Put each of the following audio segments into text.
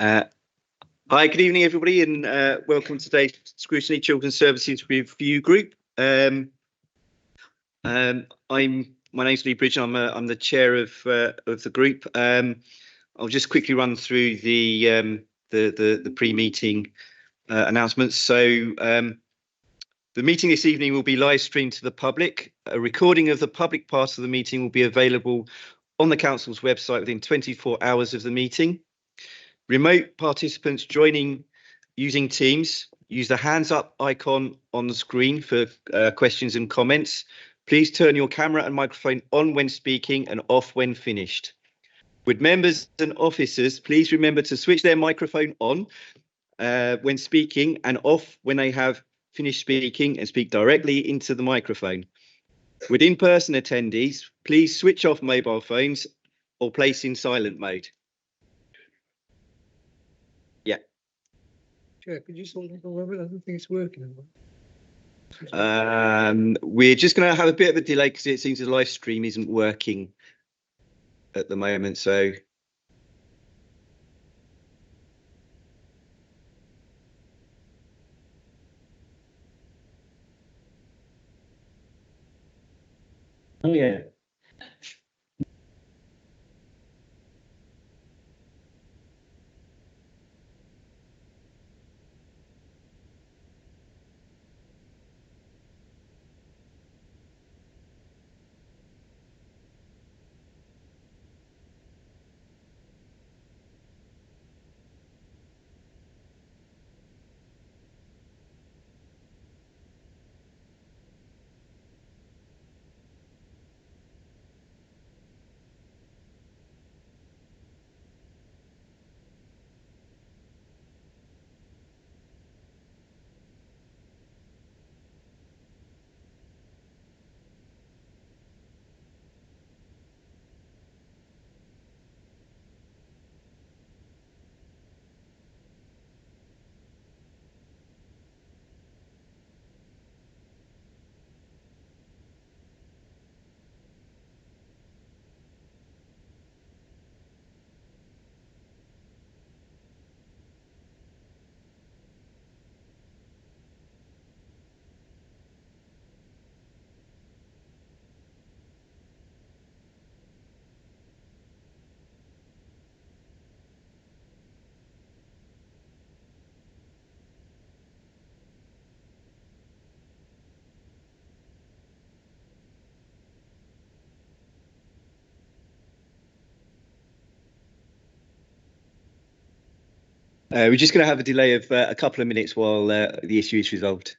Uh, Hi, good evening, everybody, and welcome to today's Scrutiny Children's Services Review Group. My name's Lee Bridge. I'm the chair of the group. I'll just quickly run through the pre-meeting announcements. So the meeting this evening will be live streamed to the public. A recording of the public part of the meeting will be available on the council's website within 24 hours of the meeting. Remote participants joining using Teams, use the hands up icon on the screen for questions and comments. Please turn your camera and microphone on when speaking and off when finished. With members and officers, please remember to switch their microphone on when speaking and off when they have finished speaking, and speak directly into the microphone. With in-person attendees, please switch off mobile phones or place in silent mode. Yeah. Chair, could you sort of go over it? I don't think it's working. We're just going to have a bit of a delay because it seems the live stream isn't working at the moment. So oh yeah. We're just going to have a delay of a couple of minutes while the issue is resolved.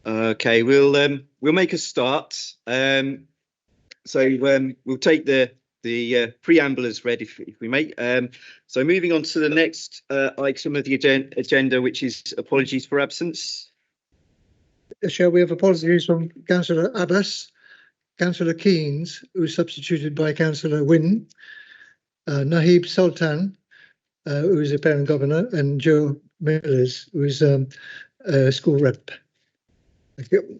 Okay, we'll make a start. We'll take the preamble as read if we may. So moving on to the next item of the agenda, which is apologies for absence. Chair, we have apologies from Councillor Abbas, Councillor Keynes, who is substituted by Councillor Wynne, Nahib Sultan, who is a parent governor, and Joe Millers, who is a school rep. Thank you.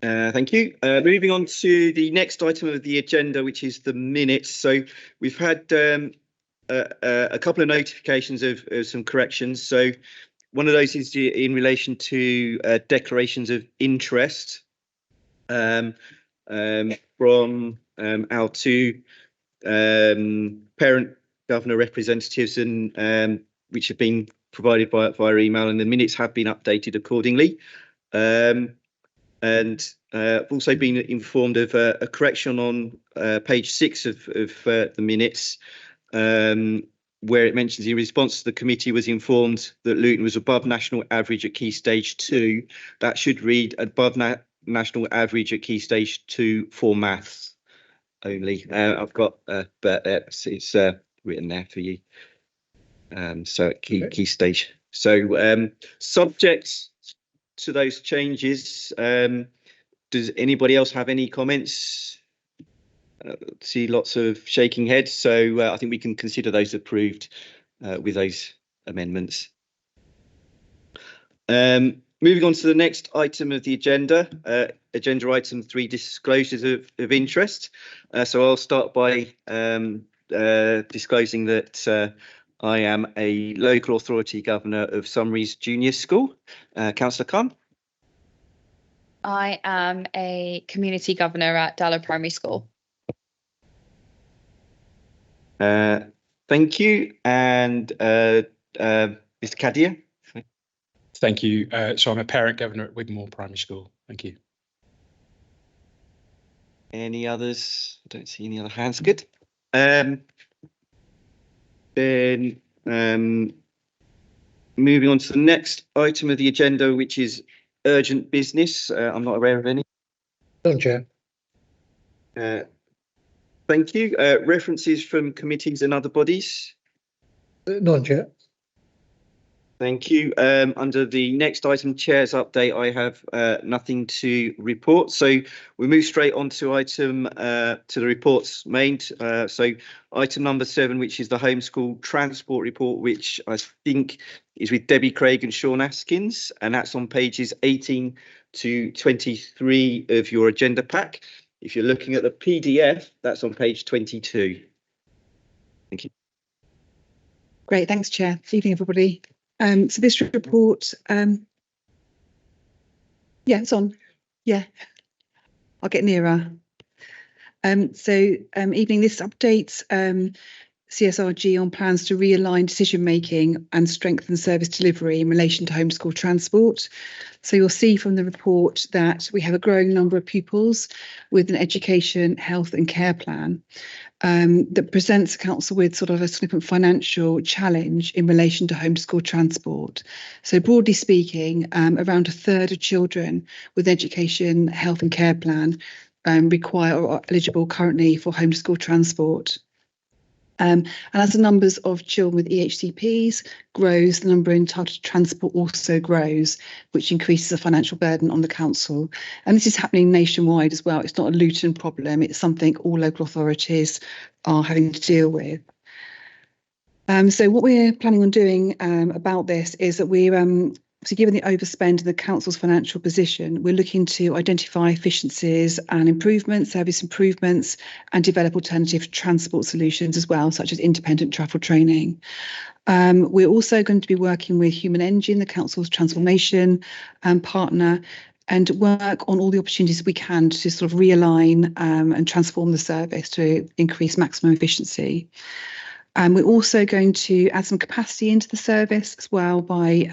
Thank you. Moving on to the next item of the agenda, which is the minutes. So we've had a couple of notifications of some corrections. So one of those is in relation to declarations of interest from our two parent governor representatives, and which have been provided via email, and the minutes have been updated accordingly. And I've also been informed of a correction on page 6 of the minutes, where it mentions in response to the committee was informed that Luton was above national average at Key Stage 2. That should read above national average at Key Stage 2 for maths only. I've got, but it's written there for you. So at key stage. So subject to those changes, does anybody else have any comments? See lots of shaking heads, so I think we can consider those approved with those amendments. Moving on to the next item of the agenda, agenda item 3, disclosures of interest. So I'll start by disclosing that I am a local authority governor of Summaries Junior School. Councillor Khan? I am a community governor at Dallow Primary School. Thank you. And Mr. Kadir? Thank you. So I'm a parent governor at Wigmore Primary School. Thank you. Any others? I don't see any other hands. Good. Then moving on to the next item of the agenda, which is urgent business. I'm not aware of any. None, Chair. Thank you. References from committees and other bodies. None, Chair. Thank you. Under the next item, Chair's update, I have nothing to report. So we move straight on to item to the reports made. So item number 7, which is the homeschool transport report, which I think is with Debbie Craig and Sean Askins, and that's on pages 18 to 23 of your agenda pack. If you're looking at the PDF, that's on page 22. Thank you. Great, thanks, Chair. Good evening, everybody. So this report, yeah, it's on. Yeah, I'll get nearer. Evening, this updates CSRG on plans to realign decision making and strengthen service delivery in relation to homeschool transport. So you'll see from the report that we have a growing number of pupils with an education, health and care plan that presents council with sort of a significant financial challenge in relation to homeschool transport. So broadly speaking, around a third of children with education, health and care plan require or are eligible currently for homeschool transport. And as the numbers of children with EHCPs grows, the number entitled to transport also grows, which increases the financial burden on the council. And this is happening nationwide as well. It's not a Luton problem. It's something all local authorities are having to deal with. So what we're planning on doing about this is that so given the overspend in the council's financial position, we're looking to identify efficiencies and improvements, service improvements, and develop alternative transport solutions as well, such as independent travel training. We're also going to be working with Human Engine, the council's transformation partner, and work on all the opportunities we can to sort of realign and transform the service to increase maximum efficiency. We're also going to add some capacity into the service as well by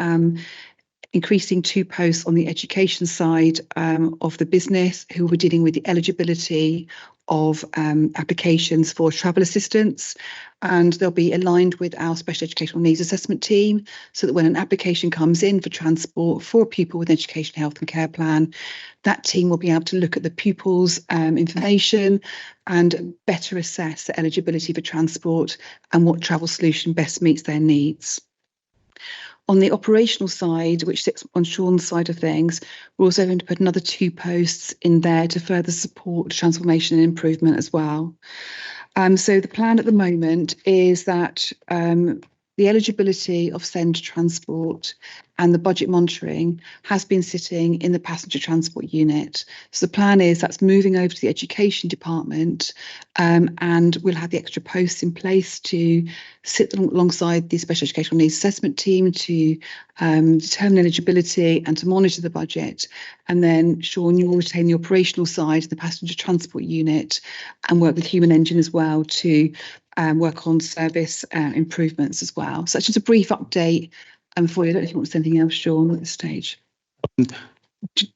increasing 2 posts on the education side of the business, who were dealing with the eligibility of applications for travel assistance, and they'll be aligned with our special educational needs assessment team, so that when an application comes in for transport for a pupil with education, health and care plan, that team will be able to look at the pupil's information and better assess the eligibility for transport and what travel solution best meets their needs. On the operational side, which sits on Sean's side of things, we're also going to put another 2 posts in there to further support transformation and improvement as well. So the plan at the moment is that the eligibility of SEND transport and the budget monitoring has been sitting in the passenger transport unit. So the plan is that's moving over to the education department, and we'll have the extra posts in place to sit alongside the special educational needs assessment team to determine eligibility and to monitor the budget. And then Sean, you will retain the operational side, the passenger transport unit, and work with Human Engine as well to work on service improvements as well. So that's just a brief update for you. I don't know if you want to say anything else, Sean, at this stage.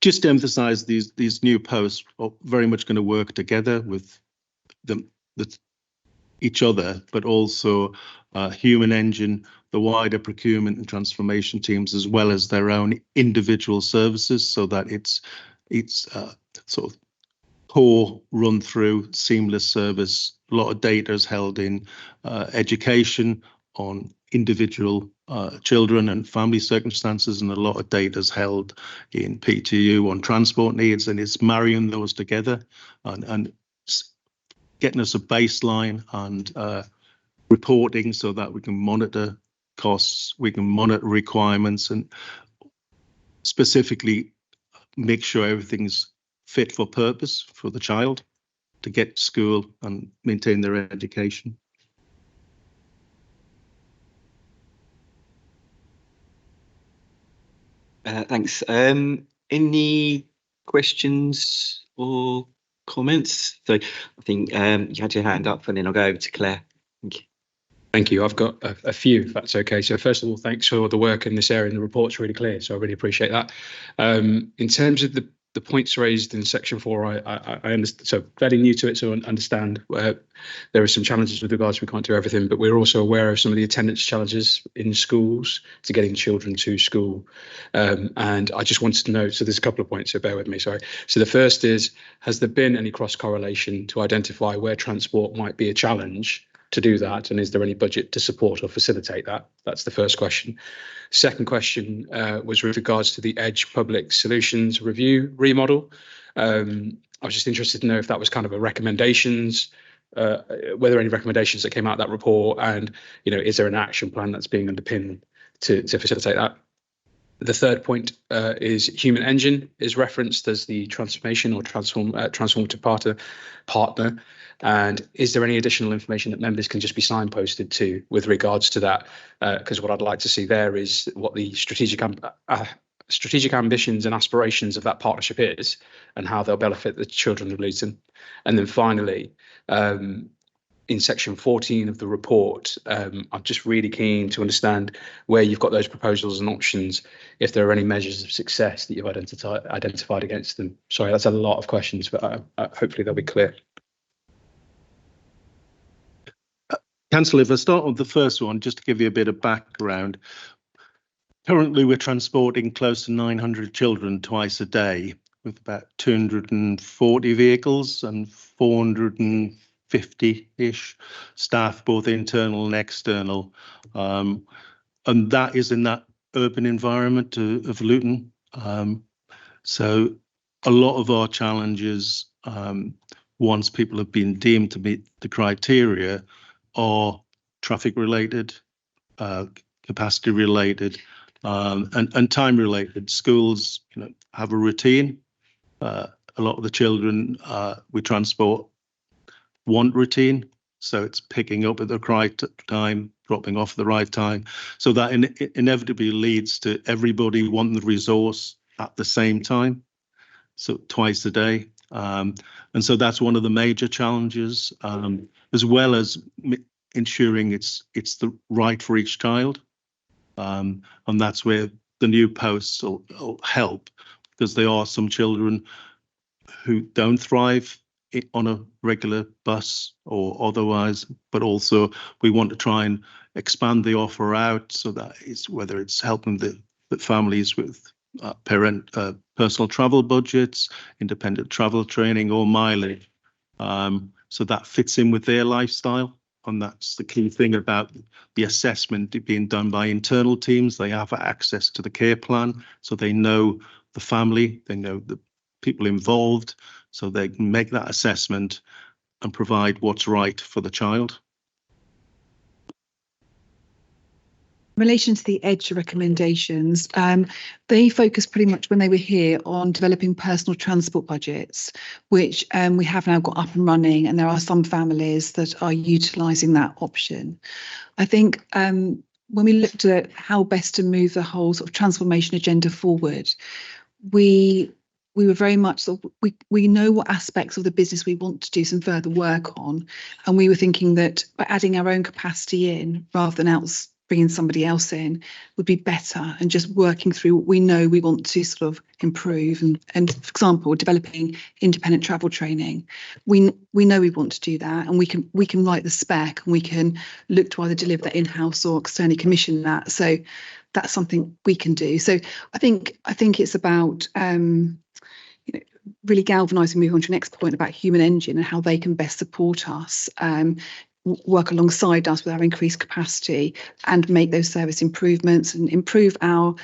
Just to emphasise, these new posts are very much going to work together with each other, but also Human Engine, the wider procurement and transformation teams, as well as their own individual services, so that it's sort of core run through seamless service. A lot of data is held in education on individual children and family circumstances, and a lot of data is held in PTU on transport needs, and it's marrying those together and getting us a baseline and reporting so that we can monitor costs, we can monitor requirements, and specifically make sure everything's fit for purpose for the child to get to school and maintain their education. Thanks. Any questions or comments? So I think you had your hand up, and then I'll go over to Claire. Thank you. Thank you. I've got a few, if that's okay. So first of all, thanks for the work in this area, and the report's really clear, so I really appreciate that. In terms of the points raised in section 4, I understand, so fairly new to it, so I understand there are some challenges with regards to we can't do everything, but we're also aware of some of the attendance challenges in schools to getting children to school. And I just wanted to know, so there's a couple of points, so bear with me, sorry. So the first is, has there been any cross correlation to identify where transport might be a challenge to do that, and is there any budget to support or facilitate that? That's the first question. Second question was with regards to the Edge Public Solutions Review remodel. I was just interested to know if that was kind of a recommendations, were there any recommendations that came out of that report, and is there an action plan that's being underpinned to facilitate that? The third point is Human Engine is referenced as the transformation or transformative partner. And is there any additional information that members can just be signposted to with regards to that? Because what I'd like to see there is what the strategic ambitions and aspirations of that partnership is, and how they'll benefit the children of Luton. And then finally, in section 14 of the report, I'm just really keen to understand where you've got those proposals and options, if there are any measures of success that you've identified against them. Sorry, that's a lot of questions, but hopefully they'll be clear. Councillor, if I start with the first one, just to give you a bit of background. Currently, we're transporting close to 900 children twice a day, with about 240 vehicles and 450-ish staff, both internal and external. And that is in that urban environment of Luton. So a lot of our challenges, once people have been deemed to meet the criteria, are traffic related, capacity related, and time related. Schools, have a routine. A lot of the children we transport want routine, so it's picking up at the right time, dropping off at the right time. So that inevitably leads to everybody wanting the resource at the same time, so twice a day. And so that's one of the major challenges, as well as ensuring it's the right for each child. And that's where the new posts will help, because there are some children who don't thrive on a regular bus or otherwise, but also we want to try and expand the offer out so that it's, whether it's helping the families with personal travel budgets, independent travel training, or mileage. So that fits in with their lifestyle. And that's the key thing about the assessment being done by internal teams. They have access to the care plan, so they know the family, they know the people involved, so they can make that assessment and provide what's right for the child. In relation to the EDGE recommendations, they focused pretty much when they were here on developing personal transport budgets, which we have now got up and running, and there are some families that are utilising that option. I think when we looked at how best to move the whole sort of transformation agenda forward, we were very much we know what aspects of the business we want to do some further work on, and we were thinking that by adding our own capacity in rather than bringing somebody else in would be better, and just working through what we know we want to sort of improve. And for example, developing independent travel training, we know we want to do that, and we can write the spec, and we can look to either deliver that in-house or externally commission that. So that's something we can do. So I think it's about really galvanising, move on to the next point about Human Engine and how they can best support us, work alongside us with our increased capacity, and make those service improvements and improve our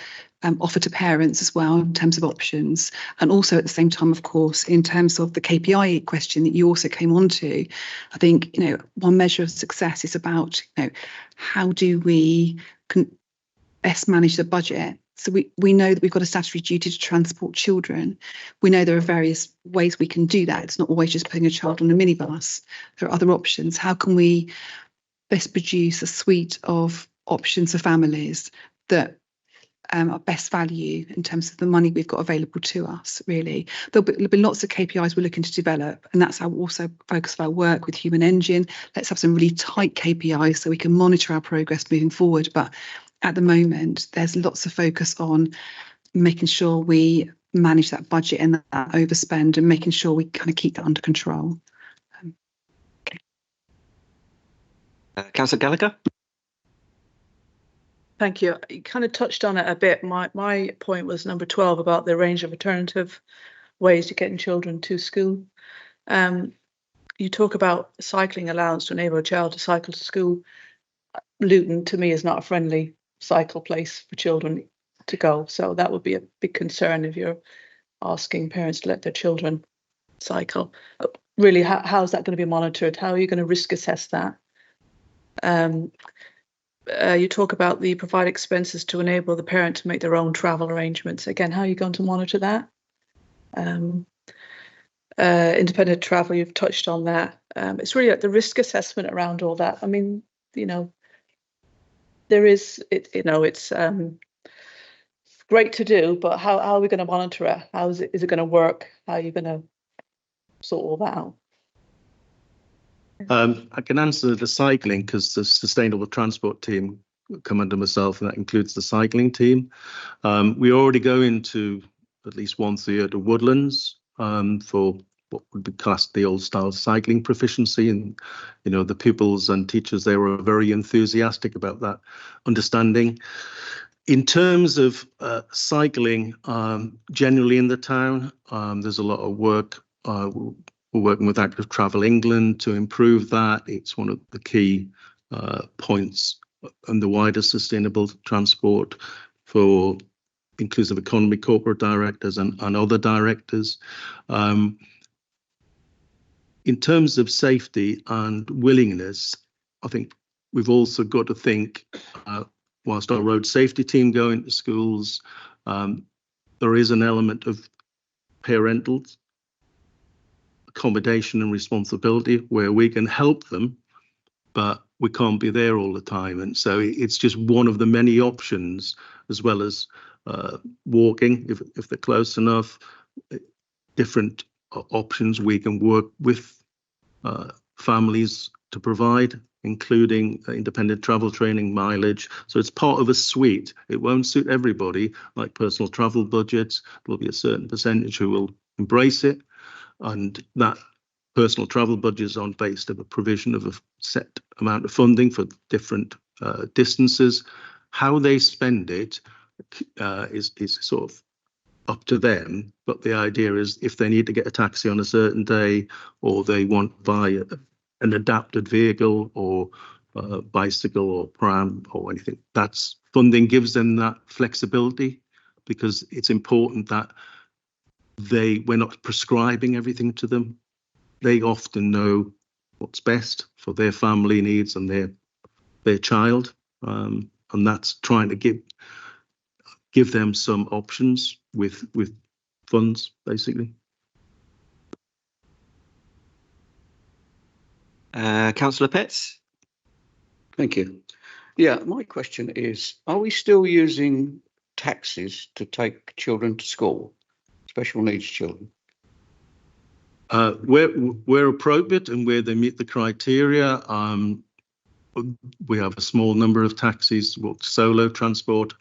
offer to parents as well in terms of options. And also at the same time, of course, in terms of the KPI question that you also came on to, I think, one measure of success is about, how do we best manage the budget? So we know that we've got a statutory duty to transport children. We know there are various ways we can do that. It's not always just putting a child on a minibus. There are other options. How can we best produce a suite of options for families that are best value in terms of the money we've got available to us, really? There'll be lots of KPIs we're looking to develop, and that's how we also focus our work with Human Engine. Let's have some really tight KPIs so we can monitor our progress moving forward. But at the moment, there's lots of focus on making sure we manage that budget and that overspend, and making sure we kind of keep that under control. Councillor Gallagher? Thank you. You kind of touched on it a bit. My point was number 12 about the range of alternative ways to getting children to school. You talk about cycling allowance to enable a child to cycle to school. Luton, to me, is not a friendly cycle place for children to go. So that would be a big concern if you're asking parents to let their children cycle. Really, how is that going to be monitored? How are you going to risk assess that? You talk about the provide expenses to enable the parent to make their own travel arrangements. Again, how are you going to monitor that? Independent travel, you've touched on that. It's really like the risk assessment around all that. I mean, there is, it's great to do, but how are we going to monitor it? How is it going to work? How are you going to sort all that out? I can answer the cycling because the sustainable transport team come under myself, and that includes the cycling team. We already go into at least once a year to Woodlands for what would be classed the old style cycling proficiency, and the pupils and teachers, they were very enthusiastic about that understanding. In terms of cycling generally in the town, there's a lot of work. We're working with Active Travel England to improve that. It's one of the key points in the wider sustainable transport for inclusive economy corporate directors and other directors. In terms of safety and willingness, I think we've also got to think, whilst our road safety team go into schools, there is an element of parental accommodation and responsibility where we can help them, but we can't be there all the time. And so it's just one of the many options, as well as walking, if they're close enough, different options we can work with families to provide, including independent travel training, mileage. So it's part of a suite. It won't suit everybody, like personal travel budgets. There'll be a certain percentage who will embrace it, and that personal travel budget is on based of a provision of a set amount of funding for different distances. How they spend it is sort of up to them, but the idea is if they need to get a taxi on a certain day, or they want to buy an adapted vehicle or bicycle or pram or anything, that's funding gives them that flexibility, because it's important that we're not prescribing everything to them. They often know what's best for their family needs and their child, and that's trying to give them some options with funds, basically. Councillor Petts? Thank you. Yeah, my question is, are we still using taxis to take children to school, special needs children? Where appropriate and where they meet the criteria, we have a small number of taxis, solo transport,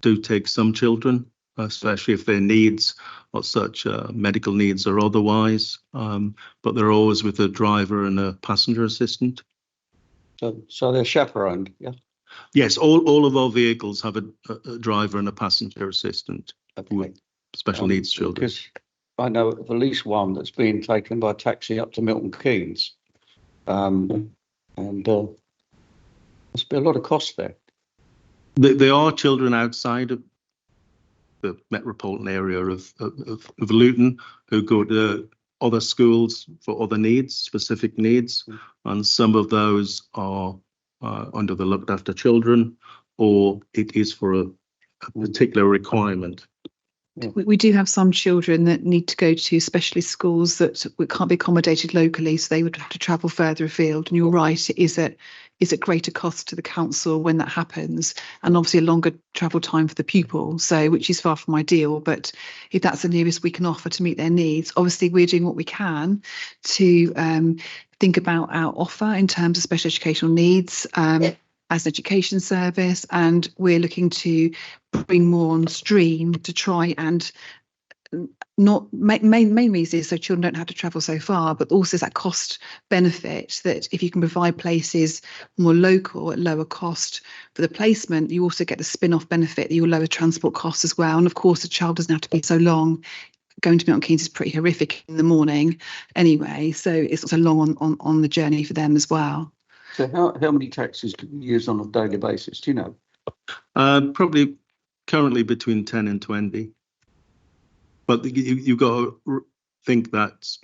do take some children, especially if their needs are such medical needs or otherwise, but they're always with a driver and a passenger assistant. So they're chaperoned, yeah? Yes, all of our vehicles have a driver and a passenger assistant with special needs children. Because I know of at least one that's been taken by taxi up to Milton Keynes, and must be a lot of cost there. There are children outside of the metropolitan area of Luton who go to other schools for other needs, specific needs, and some of those are under the looked after children, or it is for a particular requirement. We do have some children that need to go to specialist schools that can't be accommodated locally, so they would have to travel further afield. And you're right, it is at greater cost to the council when that happens, and obviously a longer travel time for the pupil, so which is far from ideal. But if that's the nearest we can offer to meet their needs, obviously we're doing what we can to think about our offer in terms of special educational needs as an education service, and we're looking to bring more on stream to try and not main reason is so children don't have to travel so far, but also that cost benefit that if you can provide places more local at lower cost for the placement, you also get the spin-off benefit that you'll lower transport costs as well. And of course the child doesn't have to be so long. Going to Milton Keynes is pretty horrific in the morning anyway, so it's also long on the journey for them as well. So how many taxis do you use on a daily basis? Do you know? Probably currently between 10 and 20. But you've got to think that's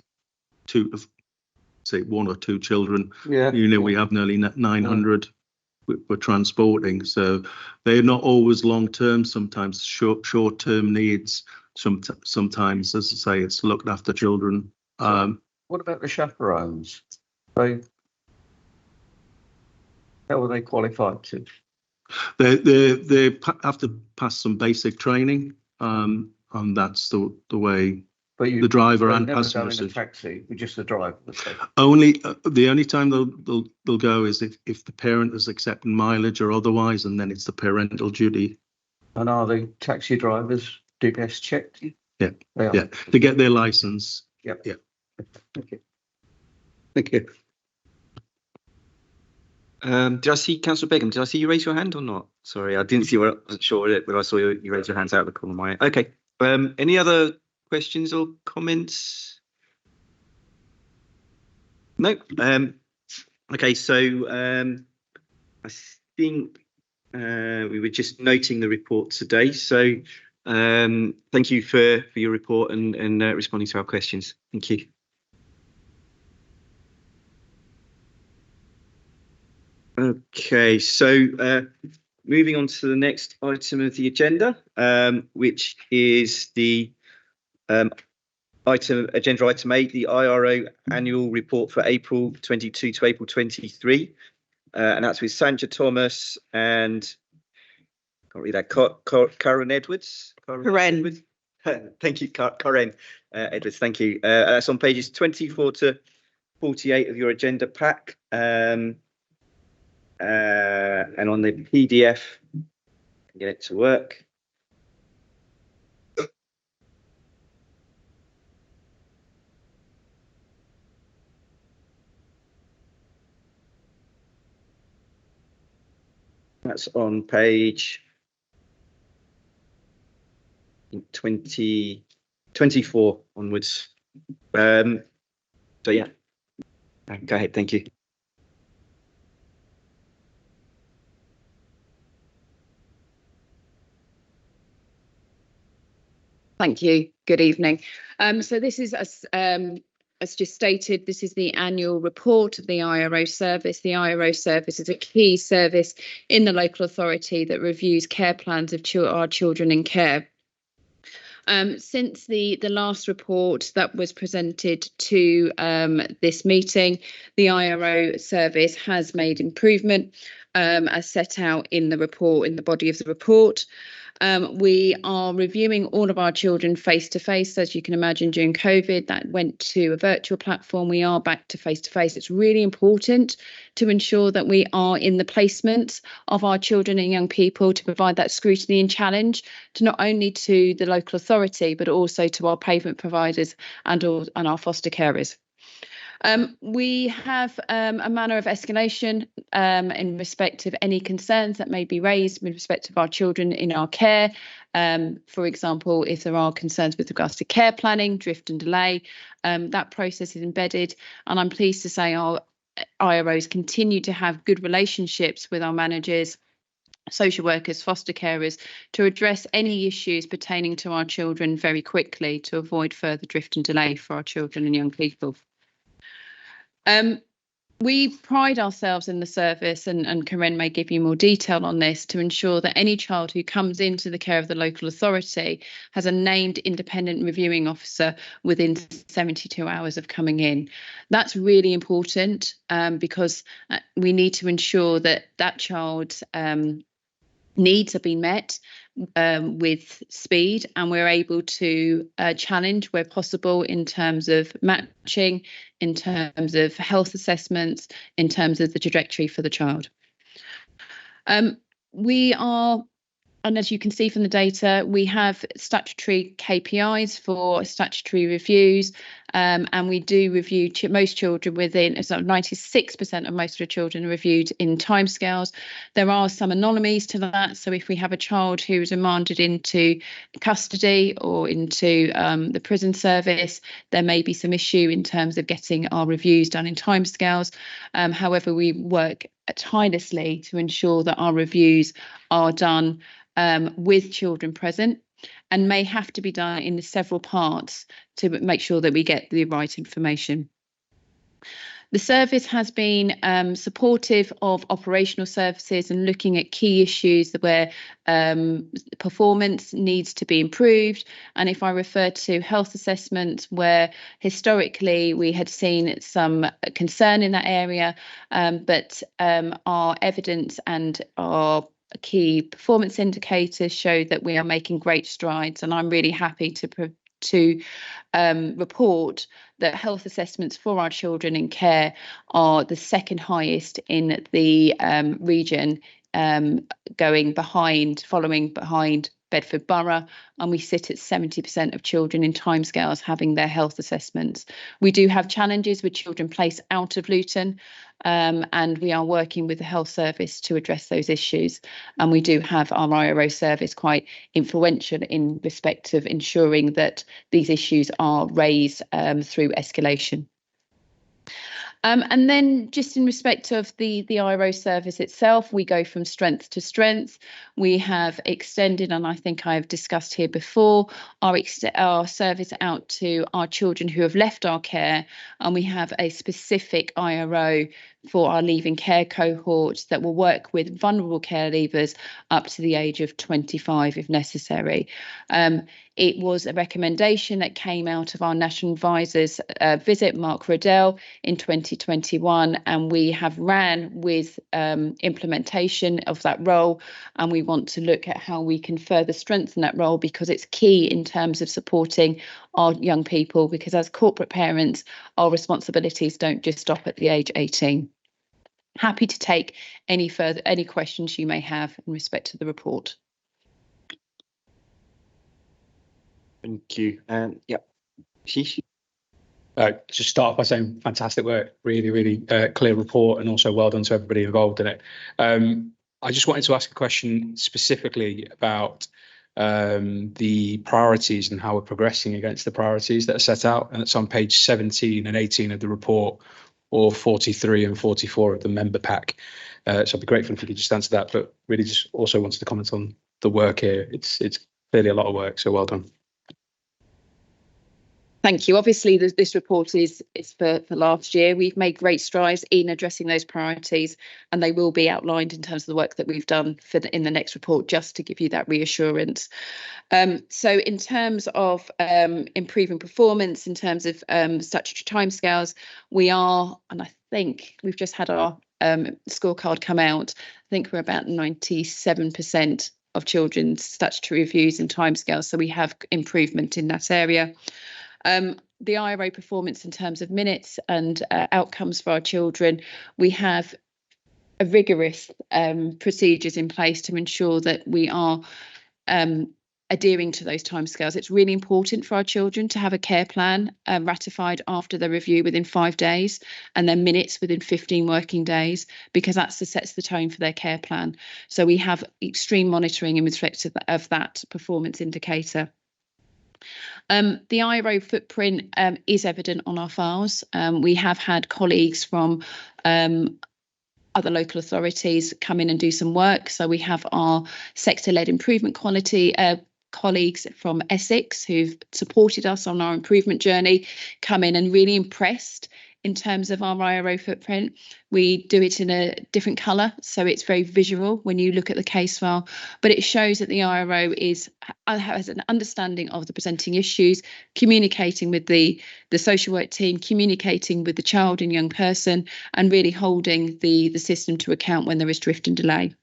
say one or two children. Yeah. We have nearly 900 we're transporting. So they're not always long-term, sometimes short-term needs. Sometimes, as I say, it's looked after children. What about the chaperones? How are they qualified to? They have to pass some basic training, and that's the way. But the driver and passenger taxi with just the driver. The only time they'll go is if the parent is accepting mileage or otherwise, and then it's the parental duty. And are the taxi drivers DBS checked? Yeah, yeah, to get their license. Yep. Yeah. Thank you. Thank you. Did I see Councillor Begum? Did I see you raise your hand or not? Sorry, I didn't see. I wasn't sure when I saw you raise your hands out of the corner of my eye. Okay. Any other questions or comments? No. Okay. So I think we were just noting the report today. So thank you for your report and responding to our questions. Thank you. Okay, so moving on to the next item of the agenda, which is the agenda item 8, the IRO annual report for April 22 to April 23, and that's with Sandra Thomas and can't read that. Karen Edwards. Karen. Thank you, Karen Edwards. Thank you. That's on pages 24 to 48 of your agenda pack. And on the PDF, get it to work. That's on page 24 onwards. So yeah, go ahead. Thank you. Thank you. Good evening. So this is, as just stated, this is the annual report of the IRO service. The IRO service is a key service in the local authority that reviews care plans of our children in care. Since the last report that was presented to this meeting, the IRO service has made improvement as set out in the report, in the body of the report. We are reviewing all of our children face to face. As you can imagine, during COVID, that went to a virtual platform. We are back to face to face. It's really important to ensure that we are in the placement of our children and young people to provide that scrutiny and challenge to not only to the local authority, but also to our pavement providers and our foster carers. We have a manner of escalation in respect of any concerns that may be raised with respect of our children in our care. For example, if there are concerns with regards to care planning, drift and delay, that process is embedded. And I'm pleased to say our IROs continue to have good relationships with our managers, social workers, foster carers, to address any issues pertaining to our children very quickly to avoid further drift and delay for our children and young people. We pride ourselves in the service, and Karen may give you more detail on this, to ensure that any child who comes into the care of the local authority has a named independent reviewing officer within 72 hours of coming in. That's really important because we need to ensure that that child's needs are being met with speed, and we're able to challenge where possible in terms of matching, in terms of health assessments, in terms of the trajectory for the child. We are, and as you can see from the data, we have statutory KPIs for statutory reviews, and we do review most children within, so 96% of most of the children are reviewed in timescales. There are some anomalies to that. So if we have a child who is remanded into custody or into the prison service, there may be some issue in terms of getting our reviews done in timescales. However, we work tirelessly to ensure that our reviews are done with children present, and may have to be done in several parts to make sure that we get the right information. The service has been supportive of operational services and looking at key issues where performance needs to be improved. And if I refer to health assessments, where historically we had seen some concern in that area, but our evidence and our key performance indicators show that we are making great strides, and I'm really happy to report that health assessments for our children in care are the second highest in the region, following behind Bedford Borough, and we sit at 70% of children in timescales having their health assessments. We do have challenges with children placed out of Luton, and we are working with the health service to address those issues. And we do have our IRO service quite influential in respect of ensuring that these issues are raised through escalation. And then just in respect of the IRO service itself, we go from strength to strength. We have extended, and I think I've discussed here before, our service out to our children who have left our care, and we have a specific IRO for our leaving care cohort that will work with vulnerable care leavers up to the age of 25 if necessary. It was a recommendation that came out of our National Advisor's visit, Mark Riddell, in 2021, and we have ran with implementation of that role, and we want to look at how we can further strengthen that role, because it's key in terms of supporting our young people, because as corporate parents, our responsibilities don't just stop at the age 18. Happy to take any questions you may have in respect to the report. Thank you. Yeah. Sheesh. Just start off by saying fantastic work, really clear report, and also well done to everybody involved in it. I just wanted to ask a question specifically about the priorities and how we're progressing against the priorities that are set out, and it's on page 17 and 18 of the report, or 43 and 44 of the member pack. So I'd be grateful if you could just answer that, but really just also wanted to comment on the work here. It's clearly a lot of work, so well done. Thank you. Obviously, this report is for last year. We've made great strides in addressing those priorities, and they will be outlined in terms of the work that we've done in the next report, just to give you that reassurance. So in terms of improving performance, in terms of statutory timescales, we are, and I think we've just had our scorecard come out. I think we're about 97% of children's statutory reviews and timescales, so we have improvement in that area. The IRO performance in terms of minutes and outcomes for our children, we have a rigorous procedures in place to ensure that we are adhering to those timescales. It's really important for our children to have a care plan ratified after the review within 5 days, and then minutes within 15 working days, because that sets the tone for their care plan. So we have extreme monitoring in respect of that performance indicator. The IRO footprint is evident on our files. We have had colleagues from other local authorities come in and do some work. So we have our sector-led improvement quality colleagues from Essex who've supported us on our improvement journey, come in and really impressed in terms of our IRO footprint. We do it in a different colour, so it's very visual when you look at the case file, but it shows that the IRO has an understanding of the presenting issues, communicating with the social work team, communicating with the child and young person, and really holding the system to account when there is drift and delay.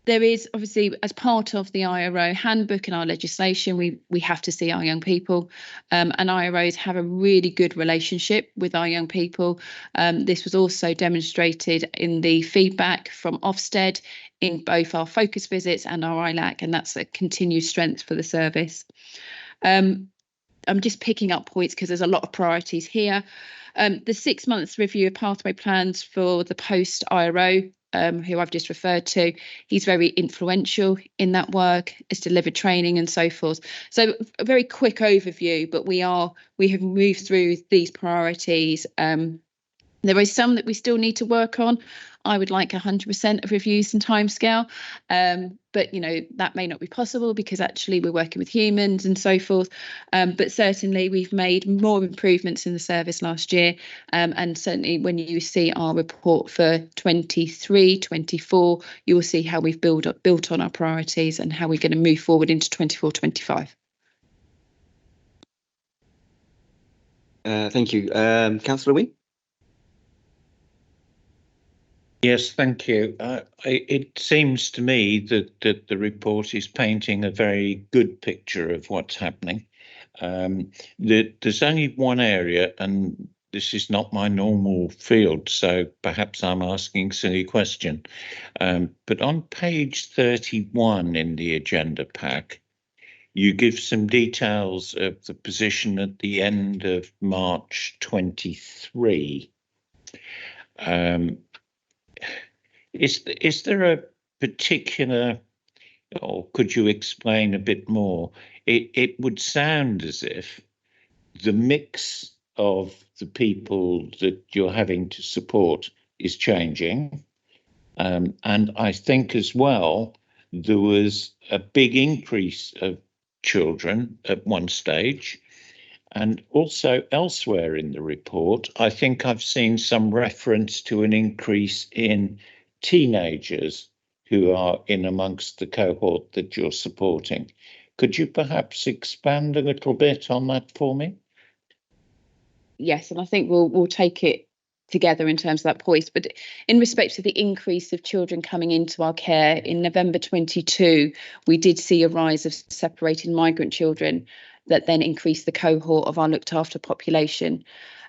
There is obviously, as part of the IRO handbook and our legislation, we have to see our young people, and IROs have a really good relationship with our young people. This was also demonstrated in the feedback from Ofsted in both our focus visits and our ILAC, and that's a continued strength for the service. I'm just picking up points because there's a lot of priorities here. The 6 months review of pathway plans for the post IRO, who I've just referred to, he's very influential in that work, has delivered training and so forth. So a very quick overview, but we have moved through these priorities. There is some that we still need to work on. I would like 100% of reviews and timescale, but that may not be possible because actually we're working with humans and so forth. But certainly we've made more improvements in the service last year, and certainly when you see our report for 23-24, you will see how we've built on our priorities and how we're going to move forward into 24-25. Thank you. Councillor Wynne? Yes, thank you. It seems to me that the report is painting a very good picture of what's happening. There's only one area, and this is not my normal field, so perhaps I'm asking a silly question. But on page 31 in the agenda pack, you give some details of the position at the end of March 23. Is there a particular, or could you explain a bit more? It would sound as if the mix of the people that you're having to support is changing. And I think as well, there was a big increase of children at one stage. And also elsewhere in the report, I think I've seen some reference to an increase in teenagers who are in amongst the cohort that you're supporting. Could you perhaps expand a little bit on that for me? Yes, and I think we'll take it together in terms of that voice. But in respect to the increase of children coming into our care, in November 22, we did see a rise of separated migrant children that then increased the cohort of our looked after population.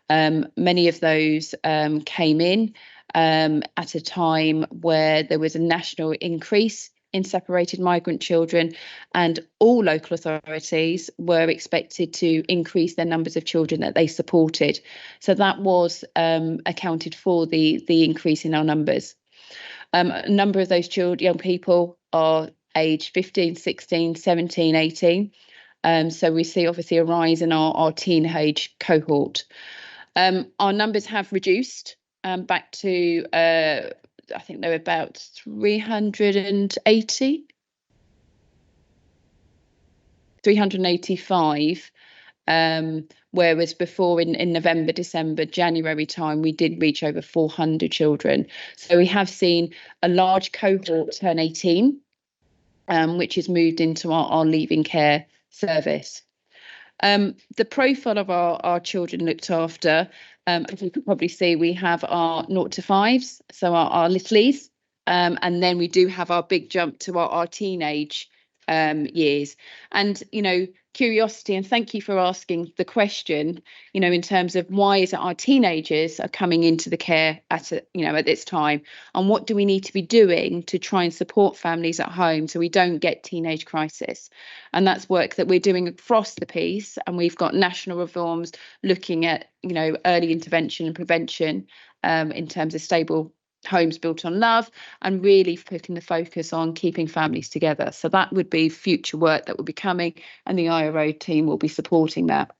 Many of those came in at a time where there was a national increase in separated migrant children, and all local authorities were expected to increase their numbers of children that they supported. So that was accounted for the increase in our numbers. A number of those young people are aged 15, 16, 17, 18. So we see obviously a rise in our teenage cohort. Our numbers have reduced back to I think they were about 385, whereas before in November, December, January time, we did reach over 400 children. So we have seen a large cohort turn 18, which has moved into our leaving care service. The profile of our children looked after, as you can probably see, we have our 0 to 5s, so our littlies, and then we do have our big jump to our teenage years. And, you know, curiosity, and thank you for asking the question, you know, in terms of why is it our teenagers are coming into the care at this time, and what do we need to be doing to try and support families at home so we don't get teenage crisis. And that's work that we're doing across the piece, and we've got national reforms looking at, you know, early intervention and prevention in terms of stable homes built on love, and really putting the focus on keeping families together. So that would be future work that will be coming, and the IRO team will be supporting that.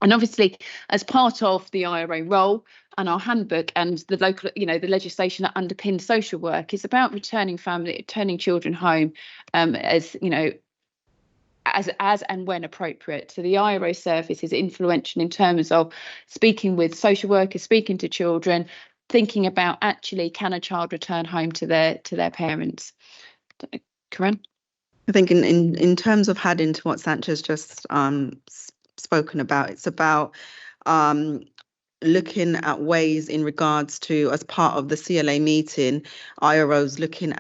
And obviously, as part of the IRO role and our handbook and the local, you know, the legislation that underpins social work is about returning children home as, you know, as and when appropriate. So the IRO service is influential in terms of speaking with social workers, speaking to children, thinking about actually, can a child return home to their parents? Corinne? I think in terms of adding to what Sancha's just spoken about, it's about looking at ways in regards to, as part of the CLA meeting, IRO's looking